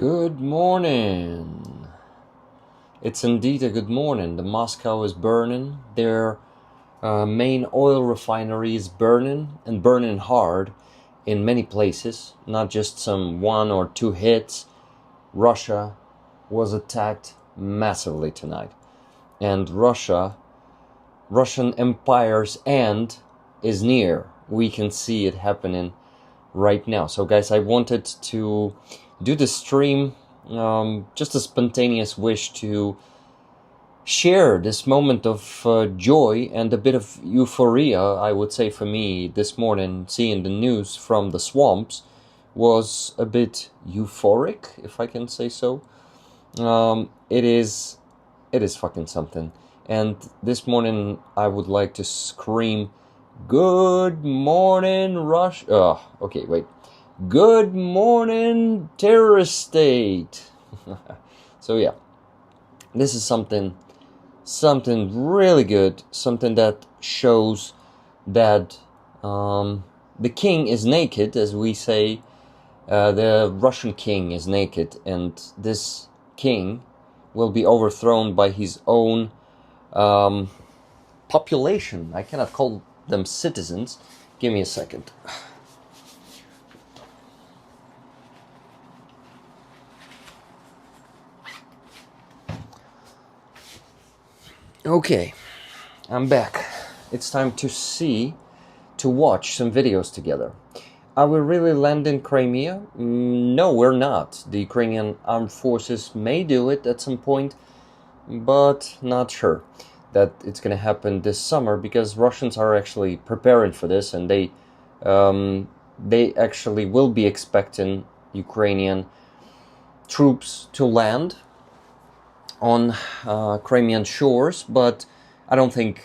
Good morning. It's indeed a good morning. The Moscow is burning. Their main oil refinery is burning, and burning hard in many places, not just some one or two hits. Russia was attacked massively tonight. And Russian Empire's end is near. We can see it happening right now. So guys, I wanted to do the stream, just a spontaneous wish to share this moment of joy and a bit of euphoria. I would say for me this morning, seeing the news from the swamps was a bit euphoric, if I can say so. It is fucking something. And this morning I would like to scream, "Good morning, Russia!" Okay, wait. "Good morning, terrorist state!" So yeah, this is something really good, something that shows that the king is naked, as we say. The Russian king is naked, and this king will be overthrown by his own population. I cannot call them citizens. Give me a second. Okay, I'm back. It's time to watch some videos together. Are we really land in Crimea? No, we're not. The Ukrainian armed forces may do it at some point, but not sure that it's going to happen this summer, because Russians are actually preparing for this, and they actually will be expecting Ukrainian troops to land on Crimean shores, but I don't think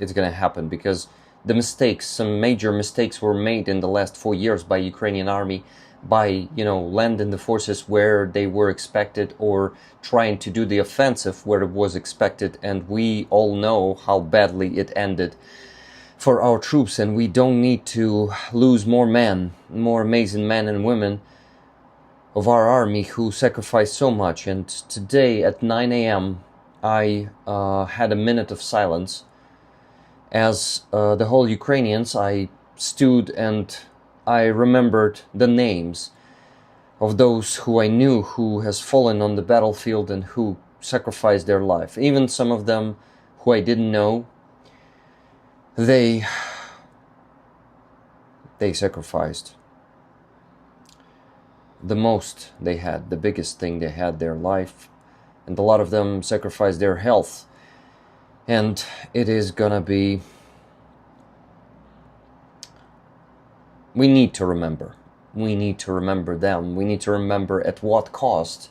it's going to happen, because some major mistakes were made in the last 4 years by Ukrainian army by, landing the forces where they were expected, or trying to do the offensive where it was expected, and we all know how badly it ended for our troops, and we don't need to lose more amazing men and women of our army who sacrificed so much. And today at 9 a.m. I had a minute of silence as the whole Ukrainians. I stood and I remembered the names of those who I knew who has fallen on the battlefield and who sacrificed their life. Even some of them who I didn't know, they sacrificed the most they had, the biggest thing they had, their life, and a lot of them sacrificed their health. And it is gonna be, we need to remember them. We need to remember at what cost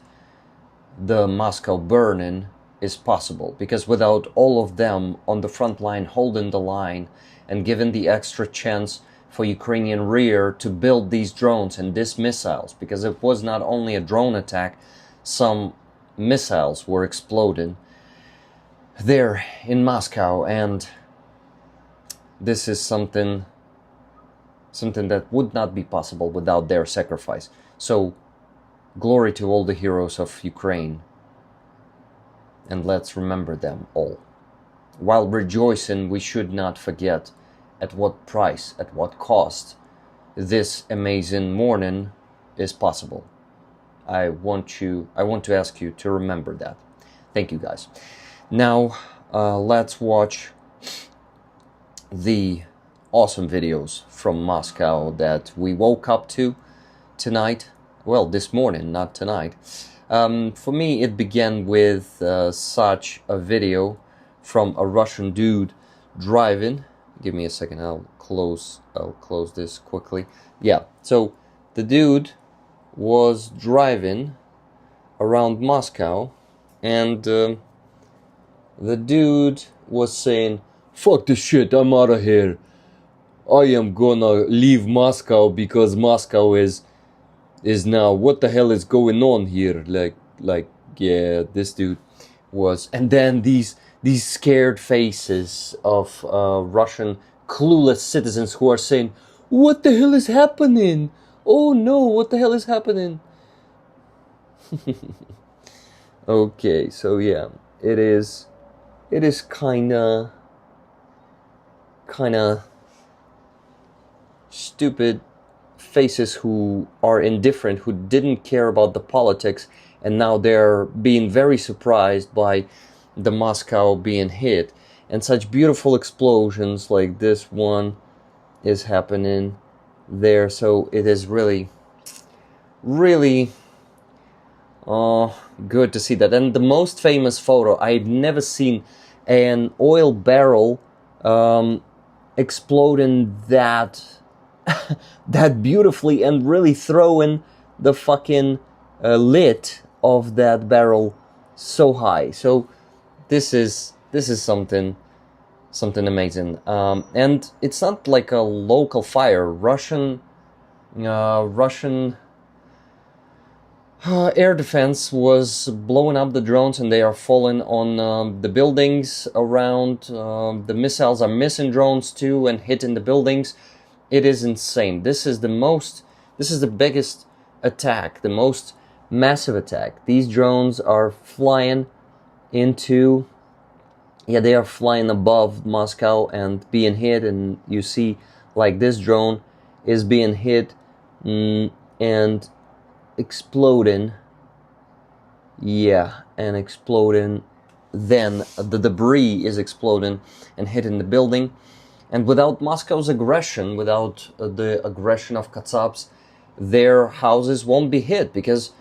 the Moscow burning is possible, because without all of them on the front line holding the line and given the extra chance for Ukrainian rear to build these drones and these missiles, because it was not only a drone attack, some missiles were exploding there in Moscow, and this is something that would not be possible without their sacrifice. So glory to all the heroes of Ukraine, and let's remember them all. While rejoicing, we should not forget at what price, at what cost this amazing morning is possible. I want to ask you to remember that. Thank you, guys. Now let's watch the awesome videos from Moscow that we woke up to tonight. Well, this morning, not tonight. For me, it began with such a video from a Russian dude driving. Give me a second, I'll close this quickly. Yeah, so the dude was driving around Moscow, and the dude was saying, "Fuck this shit, I'm out of here. I am gonna leave Moscow because Moscow is now, what the hell is going on here?" Like, yeah, this dude was. And then these scared faces of Russian clueless citizens who are saying, "What the hell is happening? Oh no, what the hell is happening?" Okay, so yeah, it is kinda stupid faces who are indifferent, who didn't care about the politics, and now they're being very surprised by the Moscow being hit, and such beautiful explosions like this one is happening there. So it is really, really good to see that. And the most famous photo, I've never seen an oil barrel exploding that that beautifully and really throwing the fucking lid of that barrel so high. So this is something amazing. And it's not like a local fire. Russian air defense was blowing up the drones, and they are falling on the buildings around. The missiles are missing drones too and hitting the buildings. It is insane. This is the biggest attack, the most massive attack. These drones are flying into, they are flying above Moscow and being hit, and you see like this drone is being hit and exploding. And exploding. Then the debris is exploding and hitting the building. And without Moscow's aggression, without the aggression of Katsabs, their houses won't be hit because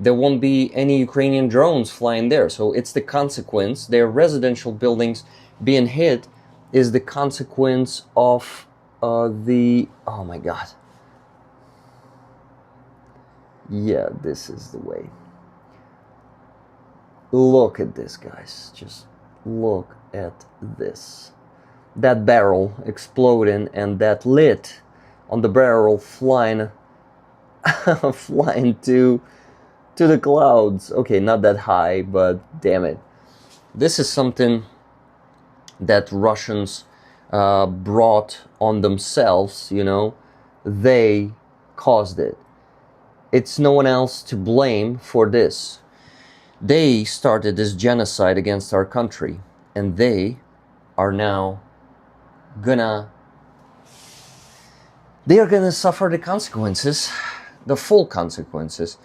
there won't be any Ukrainian drones flying there. So it's the consequence. Their residential buildings being hit is the consequence of oh my God. Yeah, this is the way. Look at this, guys. Just look at this. That barrel exploding and that lid on the barrel flying flying to the clouds. Okay, not that high, but damn it. This is something that Russians brought on themselves, They caused it. It's no one else to blame for this. They started this genocide against our country, and they are now they are gonna suffer the consequences, the full consequences.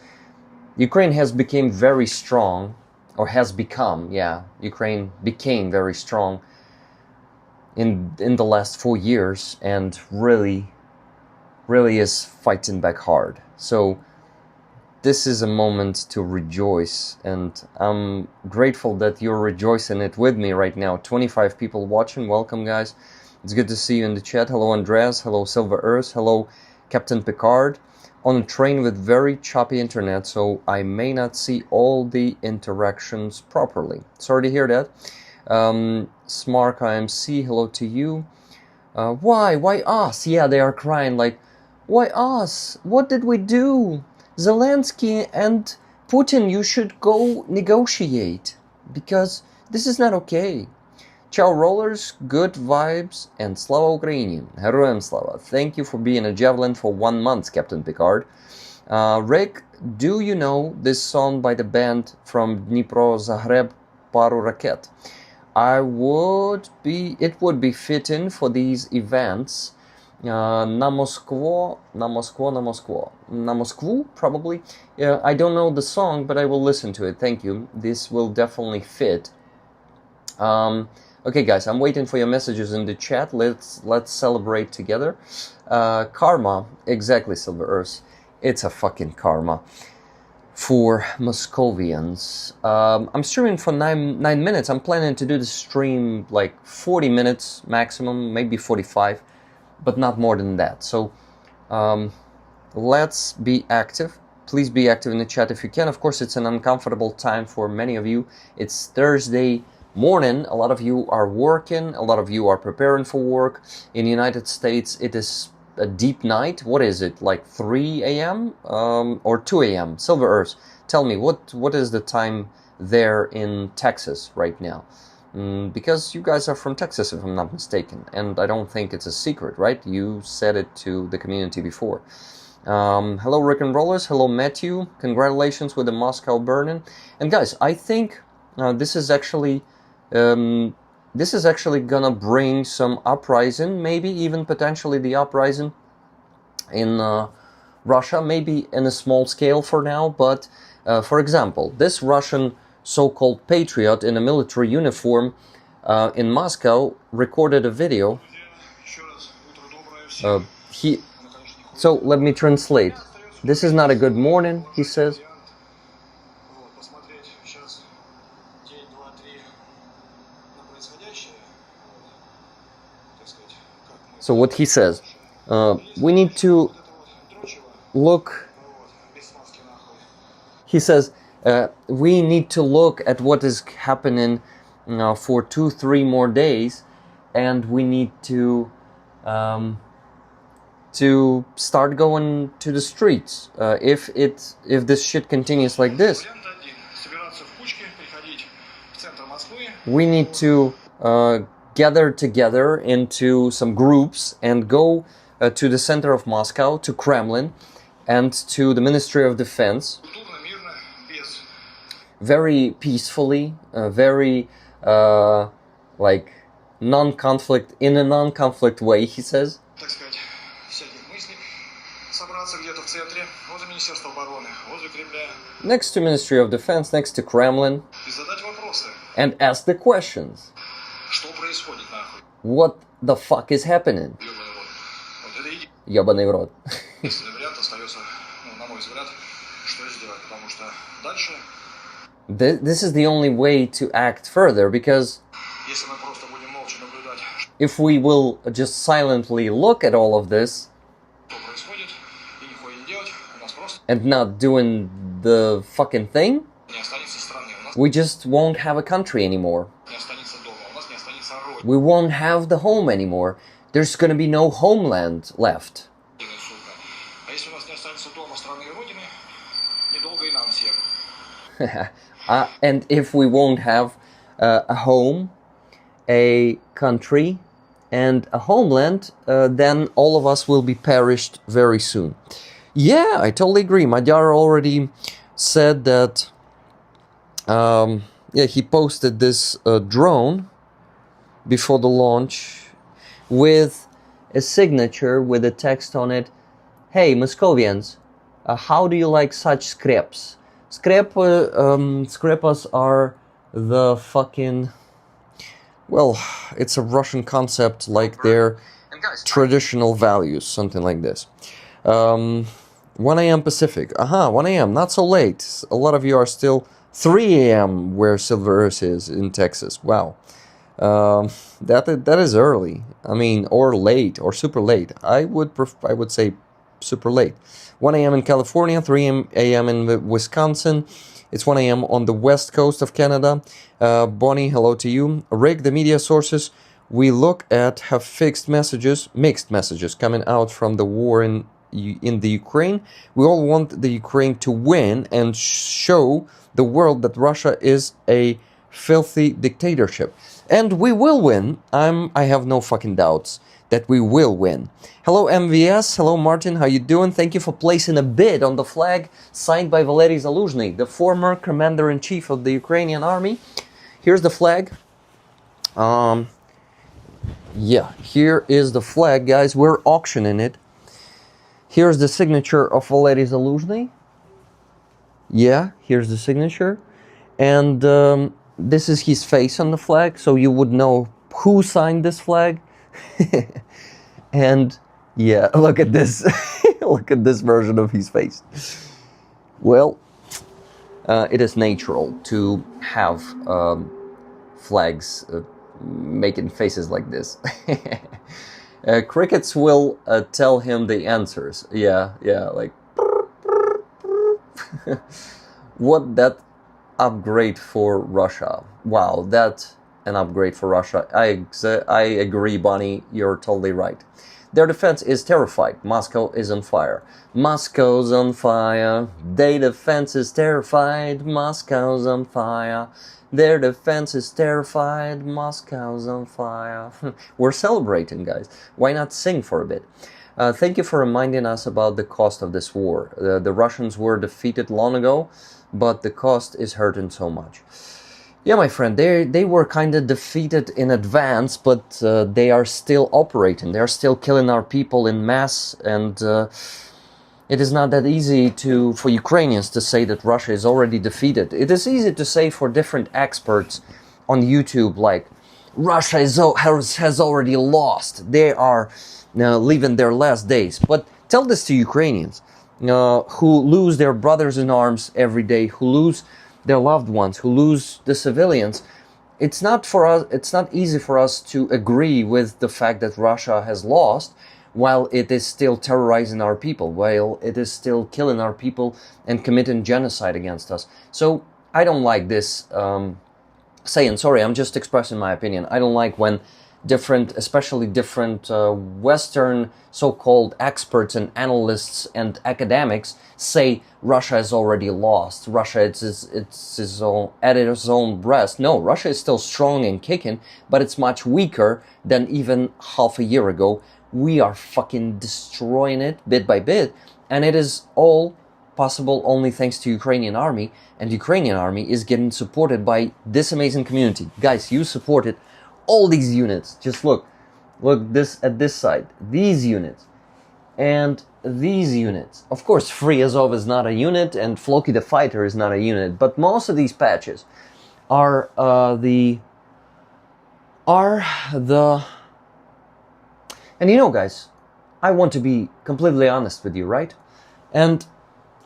Ukraine has become very strong, or has become, Ukraine became very strong in the last 4 years, and really is fighting back hard. So this is a moment to rejoice, and I'm grateful that you're rejoicing it with me right now. 25 people watching. Welcome, guys. It's good to see you in the chat. Hello, Andreas. Hello, Silver Earth. Hello, Captain Picard. On a train with very choppy internet, so I may not see all the interactions properly. Sorry to hear that. Smark IMC, hello to you. Why us? Yeah, they are crying like, why us? What did we do? Zelensky and Putin, you should go negotiate, because this is not okay. Ciao rollers, good vibes, and Slava Ukraini. Heroem Slava. Thank you for being a javelin for 1 month, Captain Picard. Rick, do you know this song by the band from Dnipro Zagreb, Paru Raket? It would be fitting for these events. Na Moskvu, probably. I don't know the song, but I will listen to it. Thank you. This will definitely fit. Okay, guys, I'm waiting for your messages in the chat. Let's celebrate together. Karma, exactly, Silver Earth. It's a fucking karma for Moscovians. I'm streaming for 9 minutes. I'm planning to do the stream like 40 minutes maximum, maybe 45, but not more than that. So let's be active. Please be active in the chat if you can. Of course, it's an uncomfortable time for many of you. It's Thursday morning. A lot of you are working. A lot of you are preparing for work. In the United States, it is a deep night. What is it, like 3 a.m. Or 2 a.m.? Silver Earth, tell me, what is the time there in Texas right now? Because you guys are from Texas, if I'm not mistaken, and I don't think it's a secret, right? You said it to the community before. Hello, Rick and Rollers. Hello, Matthew. Congratulations with the Moscow burning. And guys, I think this is actually gonna bring some uprising, maybe even potentially the uprising in Russia, maybe in a small scale for now. But for example, this Russian so-called patriot in a military uniform in Moscow recorded a video. So let me translate. This is not a good morning, he says. So what he says, we need to look, he says, we need to look at what is happening for 2-3 more days, and we need to start going to the streets. If this shit continues like this, we need to gather together into some groups and go to the center of Moscow, to Kremlin, and to the Ministry of Defense, very peacefully, very like non-conflict, in a non-conflict way, he says. Next to Ministry of Defense, next to Kremlin, and ask the questions. What the fuck is happening? Ёбаный в рот. This is the only way to act further, because if we will just silently look at all of this and not doing the fucking thing, we just won't have a country anymore. We won't have the home anymore. There's gonna be no homeland left. And if we won't have a home, a country, and a homeland, then all of us will be perished very soon. Yeah, I totally agree. Madhyar already said that. Yeah, he posted this drone before the launch with a signature with a text on it. Hey, Moscovians, how do you like such skreps? Skrepas are the fucking... Well, it's a Russian concept, like their traditional values, something like this. 1 a.m. Pacific. 1 a.m., not so late. A lot of you are still 3 a.m. where Silver Earth is in Texas. Wow. That is early. I mean, or late, or super late. I would say super late. 1 a.m. in California, 3 a.m. in Wisconsin. It's 1 a.m. on the west coast of Canada. Bonnie, hello to you. Rick, the media sources we look at have mixed messages coming out from the war in the Ukraine. We all want the Ukraine to win and show the world that Russia is a filthy dictatorship. And we will win. I have no fucking doubts that we will win. Hello MVS, hello Martin, how you doing? Thank you for placing a bid on the flag signed by Valery Zaluzhny, the former commander-in-chief of the Ukrainian army. Here's the flag. Yeah, here is the flag, guys. We're auctioning it. Here's the signature of Valery Zaluzhny. Yeah, here's the signature. And this is his face on the flag, so you would know who signed this flag. And yeah, look at this. Look at this version of his face. Well, it is natural to have flags making faces like this. Crickets will tell him the answers. Yeah, like... What that upgrade for Russia. Wow, that's an upgrade for Russia. I agree, Bonnie, you're totally right. Their defense is terrified. Moscow is on fire. Moscow's on fire. Their defense is terrified. Moscow's on fire. Their defense is terrified. Moscow's on fire. We're celebrating, guys. Why not sing for a bit? Thank you for reminding us about the cost of this war. The Russians were defeated long ago, but the cost is hurting so much. Yeah, my friend, they were kind of defeated in advance, but they are still operating. They are still killing our people in mass, and it is not that easy for Ukrainians to say that Russia is already defeated. It is easy to say for different experts on YouTube, like, Russia has already lost. They are living their last days. But tell this to Ukrainians who lose their brothers in arms every day, who lose their loved ones, who lose the civilians. It's not easy for us to agree with the fact that Russia has lost while it is still terrorizing our people, while it is still killing our people and committing genocide against us. So I don't like this saying, sorry, I'm just expressing my opinion. I don't like when especially different Western so-called experts and analysts and academics say Russia has already lost. Russia it's at its own breast. No, Russia is still strong and kicking, but it's much weaker than even half a year ago. We are fucking destroying it bit by bit, and it is all possible only thanks to Ukrainian army, and Ukrainian army is getting supported by this amazing community. Guys, you supported all these units. Just look at this side, these units, and these units. Of course, Free Azov is not a unit, and Floki the Fighter is not a unit, but most of these patches are the. And you know, guys, I want to be completely honest with you, right? And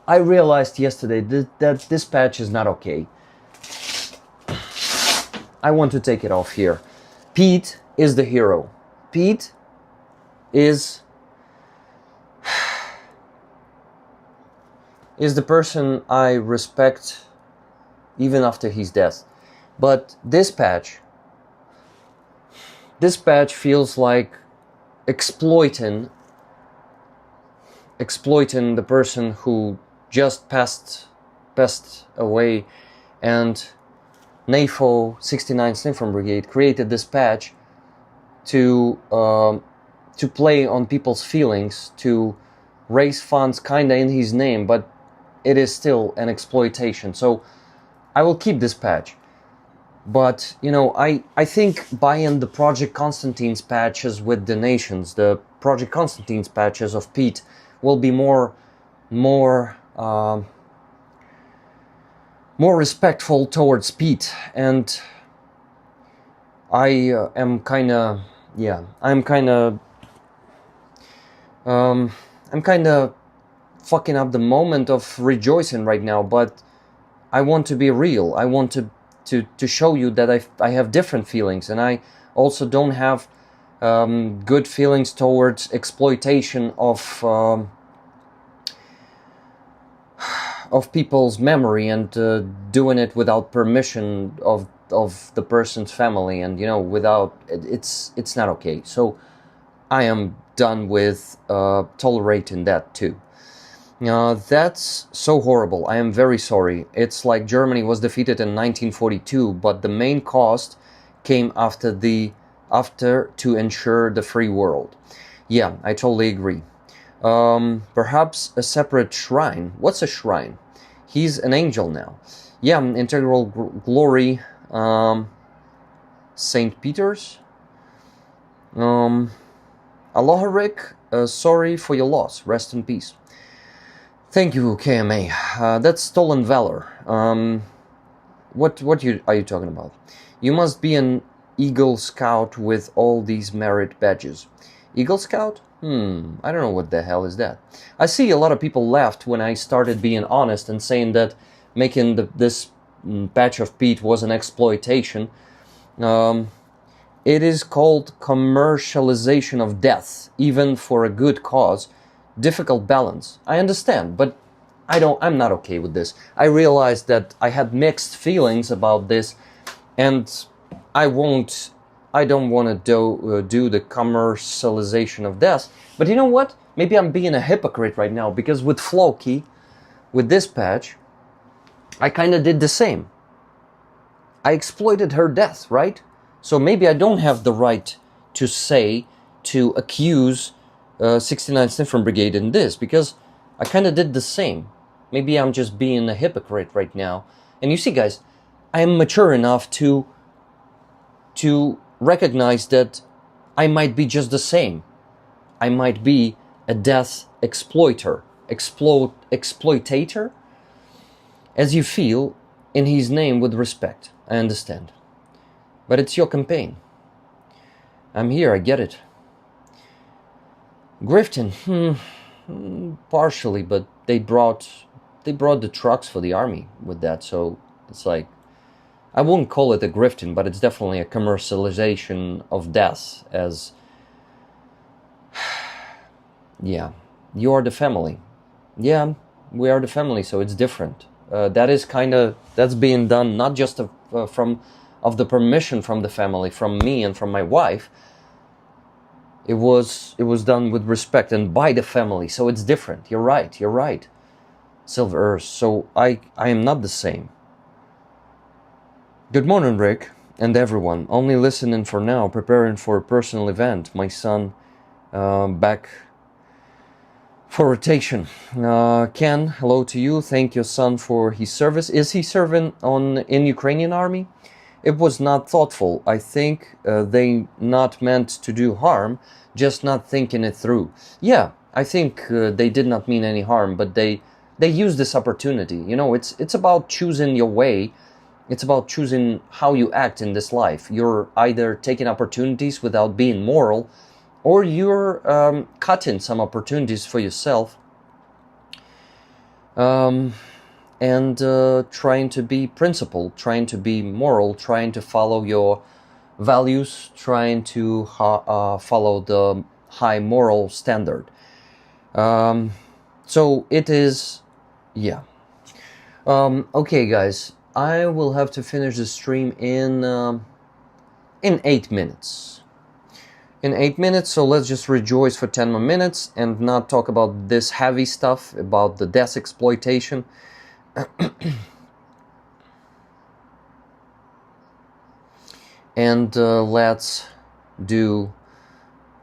I realized yesterday that this patch is not okay. I want to take it off here. Pete is the hero. Pete is the person I respect even after his death. But this patch feels like exploiting the person who just passed away, and NAFO 69 Sniffer Brigade created this patch to play on people's feelings, to raise funds kinda in his name, but it is still an exploitation. So I will keep this patch. But, you know, I think buying the Project Constantine's patches with donations, the Project Constantine's patches of Pete, will be more respectful towards Pete. And I am kind of fucking up the moment of rejoicing right now, but I want to be real. I want to show you that I have different feelings, and I also don't have good feelings towards exploitation of people's memory and doing it without permission of the person's family, and you know, without it's not okay. So I am done with tolerating that too. That's so horrible. I am very sorry. It's like Germany was defeated in 1942, but the main cost came after to ensure the free world. Yeah, I totally agree. Perhaps a separate shrine. What's a shrine? He's an angel now. Yeah, integral glory. St. Peter's. Aloha Rick. Sorry for your loss. Rest in peace. Thank you, KMA. That's stolen valor. What are you talking about? You must be an Eagle Scout with all these merit badges. Eagle Scout? I don't know what the hell is that. I see a lot of people laughed when I started being honest and saying that making this patch of Pete was an exploitation. It is called commercialization of death, even for a good cause. Difficult balance. I understand, but I'm not okay with this. I realized that I had mixed feelings about this, and I don't want to do the commercialization of death. But you know what? Maybe I'm being a hypocrite right now, because with Floki, with this patch, I kind of did the same. I exploited her death, right? So maybe I don't have the right to accuse 69 Sniff from Brigade in this, because I kind of did the same. Maybe I'm just being a hypocrite right now. And you see, guys, I am mature enough to recognize that I might be just the same. I might be a death exploitator, as you feel in his name with respect. I understand. But it's your campaign. I'm here, I get it. Grifting, partially, but they brought the trucks for the army with that, so it's like, I wouldn't call it a grifting, but it's definitely a commercialization of death as, yeah, you are the family. Yeah, we are the family, so it's different. That is that's being done not just of the permission from the family, from me and from my wife. It was done with respect and by the family, so it's different. You're right. Silver Earth, so I am not the same. Good morning, Rick, and everyone. Only listening for now, preparing for a personal event. My son back for rotation. Ken, hello to you. Thank your son for his service. Is he serving in Ukrainian army? It was not thoughtful. I think they not meant to do harm, just not thinking it through. Yeah, I think they did not mean any harm, but they used this opportunity. You know, it's about choosing your way. It's about choosing how you act in this life. You're either taking opportunities without being moral, or you're cutting some opportunities for yourself and trying to be principled, trying to be moral, trying to follow your values, trying to follow the high moral standard. So it is, yeah. Okay, guys, I will have to finish the stream in 8 minutes. In 8 minutes, so let's just rejoice for 10 more minutes and not talk about this heavy stuff, about the death exploitation. And let's do,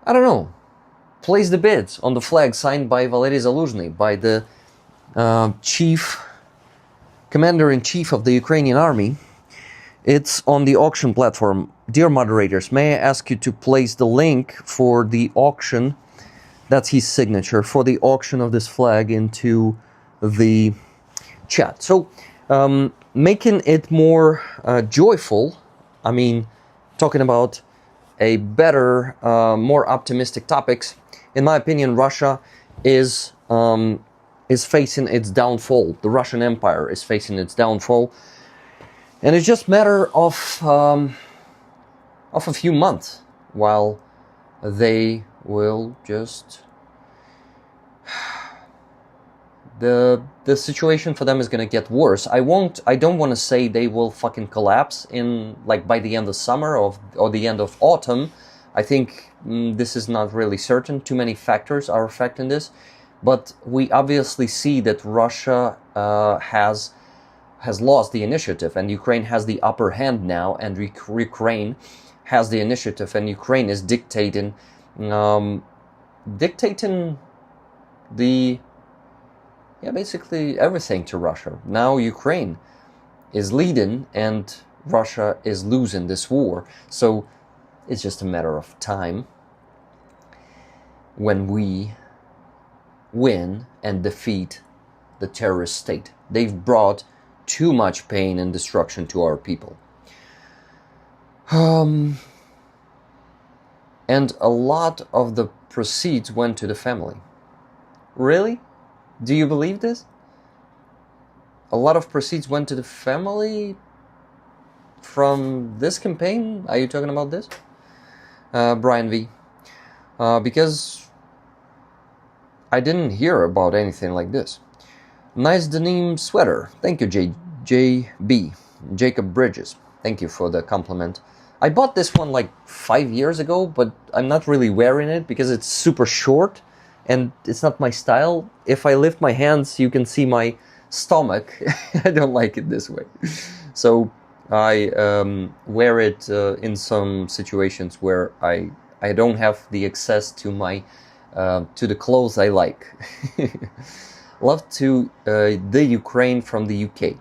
I don't know, place the bids on the flag signed by Valery Zaluzhny, by the Commander-in-Chief of the Ukrainian Army. It's on the auction platform. Dear moderators, may I ask you to place the link for the auction, that's his signature, for the auction of this flag into the chat. So, making it more joyful, I mean, talking about a better, more optimistic topics, in my opinion, Russia is facing its downfall. The Russian Empire is facing its downfall. And it's just a matter of a few months while they will just... The situation for them is going to get worse. I don't want to say they will fucking collapse by the end of summer or the end of autumn. I think this is not really certain. Too many factors are affecting this. But we obviously see that Russia has lost the initiative, and Ukraine has the upper hand now, and Ukraine has the initiative, and Ukraine is dictating basically everything to Russia. Now Ukraine is leading, and Russia is losing this war. So it's just a matter of time when we win and defeat the terrorist state. They've brought too much pain and destruction to our people. And a lot of the proceeds went to the family. Really? Do you believe this? A lot of proceeds went to the family from this campaign? Are you talking about this? Brian V. Because I didn't hear about anything like this. Nice denim sweater. Thank you, JB. Jacob Bridges. Thank you for the compliment. I bought this one like 5 years ago, but I'm not really wearing it because it's super short and it's not my style. If I lift my hands, you can see my stomach. I don't like it this way. So I wear it in some situations where I don't have the access to my to the clothes I like. Love to the Ukraine from the UK.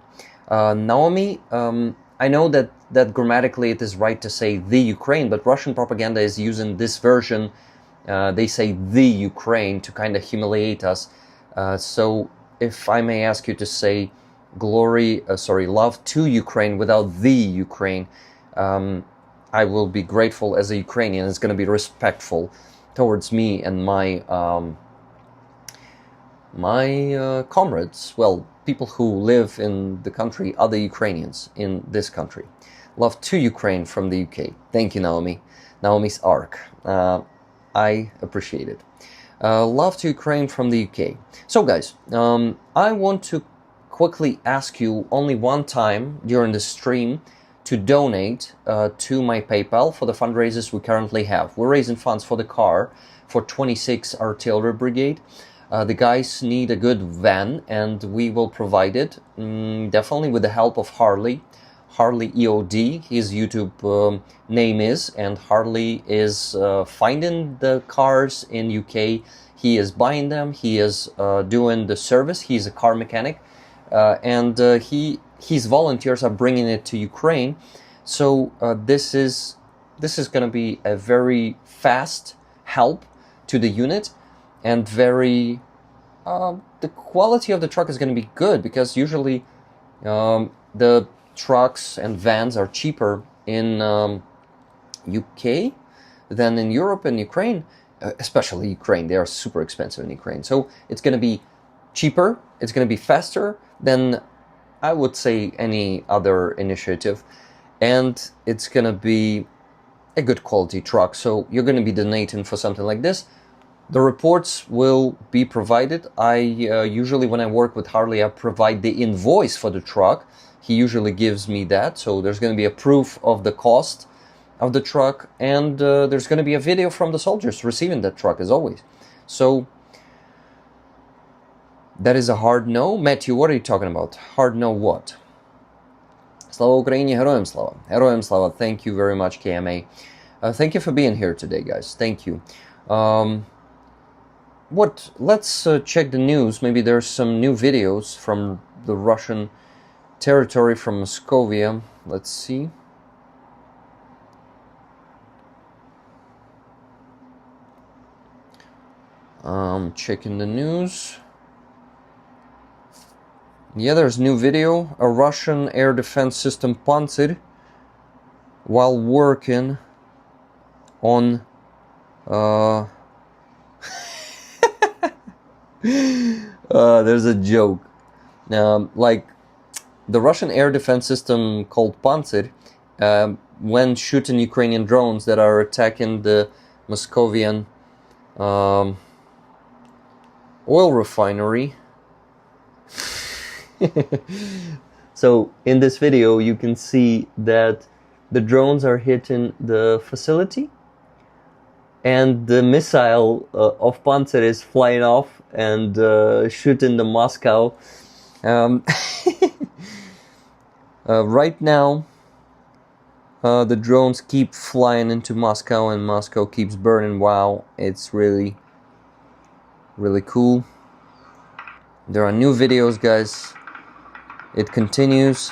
Naomi, I know that grammatically it is right to say the Ukraine, but Russian propaganda is using this version. They say the Ukraine to kind of humiliate us. So if I may ask you to say love to Ukraine without the Ukraine, I will be grateful as a Ukrainian. It's going to be respectful towards me and my comrades, well, people who live in the country, other Ukrainians in this country. Love to Ukraine from the UK. Thank you, Naomi. Naomi's arc. I appreciate it. Love to Ukraine from the UK. So guys, I want to quickly ask you only one time during the stream to donate to my PayPal for the fundraisers we currently have. We're raising funds for the car for 26 Artillery Brigade. The guys need a good van, and we will provide it, definitely with the help of Harley EOD, his YouTube name is, and Harley is finding the cars in UK. He is buying them, he is doing the service, he's a car mechanic, and his volunteers are bringing it to Ukraine. So this is going to be a very fast help to the unit, and very the quality of the truck is going to be good, because usually the trucks and vans are cheaper in UK than in Europe and Ukraine, especially Ukraine. They are super expensive in Ukraine. So it's going to be cheaper, it's going to be faster than, I would say, any other initiative, and it's going to be a good quality truck. So you're going to be donating for something like this. The reports will be provided. I usually, when I work with Harley, I provide the invoice for the truck. He usually gives me that, so there's going to be a proof of the cost of the truck, and there's going to be a video from the soldiers receiving that truck, as always. So that is a hard no. Matthew, what are you talking about? Hard no what? Slava Ukraini, Heroям Slava. Heroям Slava. Thank you very much, KMA. Thank you for being here today, guys. Thank you. Let's check the news. Maybe there's some new videos from the Russian territory, from Moscovia. Let's see. Checking the news. Yeah, there's new video. A Russian air defense system Pantsir, while working on there's a joke. Like the Russian air defense system called Pantsir, when shooting Ukrainian drones that are attacking the Moscovian oil refinery. So in this video you can see that the drones are hitting the facility, and the missile of Pantsir is flying off and shooting the Moscow. Right now the drones keep flying into Moscow, and Moscow keeps burning. Wow, it's really cool. There are new videos, guys. It continues.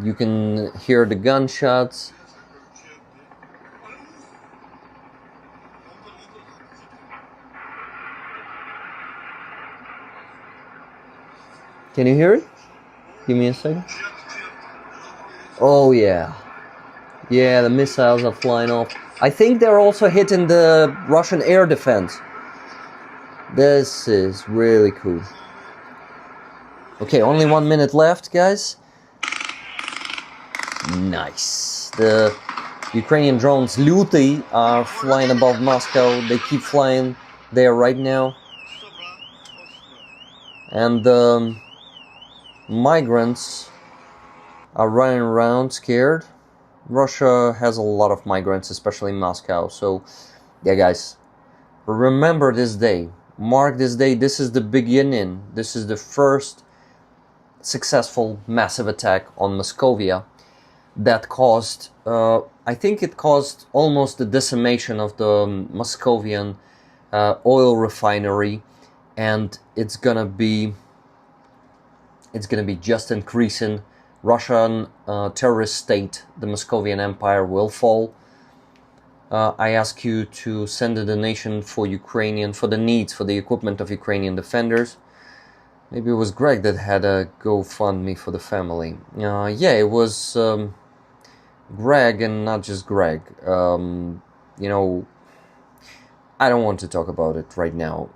You can hear the gunshots. Can you hear it? Give me a second. Oh yeah. Yeah, the missiles are flying off. I think they're also hitting the Russian air defense. This is really cool. Okay, only 1 minute left, guys. Nice. The Ukrainian drones, Luty, are flying above Moscow. They keep flying there right now. And the migrants are running around scared. Russia has a lot of migrants, especially in Moscow. So, yeah, guys, remember this day. Mark this day. This is the beginning. This is the first successful massive attack on Moscovia that caused, I think it caused almost the decimation of the Moscovian oil refinery, and it's gonna be just increasing. Russian terrorist state, the Moscovian Empire, will fall. I ask you to send a donation for the needs, for the equipment of Ukrainian defenders. Maybe it was Greg that had a GoFundMe for the family. Yeah, it was Greg, and not just Greg. You know, I don't want to talk about it right now.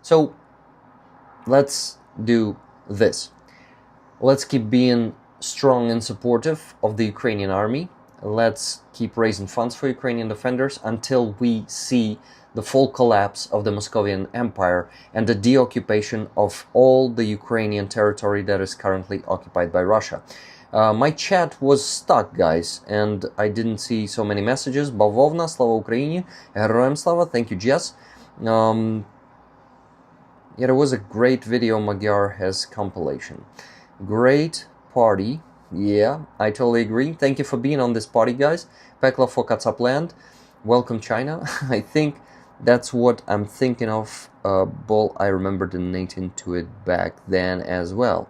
So let's do this. Let's keep being strong and supportive of the Ukrainian army. Let's keep raising funds for Ukrainian defenders until we see the full collapse of the Moscovian Empire and the deoccupation of all the Ukrainian territory that is currently occupied by Russia. My chat was stuck, guys, and I didn't see so many messages. Bavovna, Slava Ukraini, Heroям Slava, thank you, Jess. Yeah, there was a great video Magyar has compilation. Great party. Yeah, I totally agree. Thank you for being on this party, guys. Pekla for Katsapland. Welcome, China. I think that's what I'm thinking of. Bull, I remember donating to it back then as well.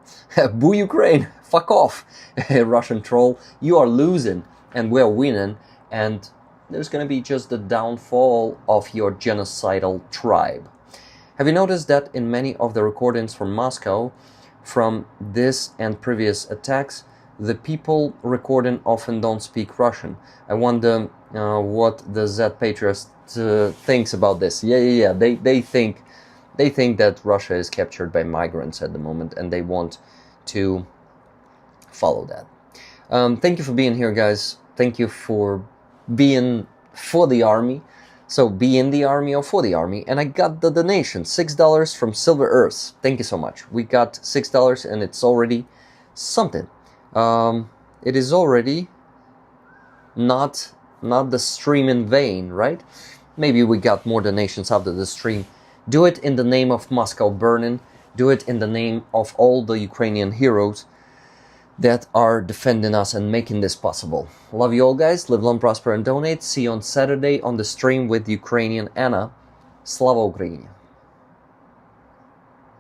Boo Ukraine! Fuck off! Russian troll, you are losing and we're winning, and there's gonna be just the downfall of your genocidal tribe. Have you noticed that in many of the recordings from Moscow, from this and previous attacks, the people recording often don't speak Russian? I wonder what the Z Patriot thinks about this. Yeah. They think that Russia is captured by migrants at the moment, and they want to follow that. Thank you for being here, guys. Thank you for being for the army. So be in the army or for the army. And I got the donation, $6 from Silver Earth. Thank you so much. We got $6 and it's already something. It is already not the stream in vain, right? Maybe we got more donations after the stream. Do it in the name of Moscow burning. Do it in the name of all the Ukrainian heroes that are defending us and making this possible. Love you all, guys. Live long, prosper, and donate. See you on Saturday on the stream with Ukrainian Anna. Slava Ukraini.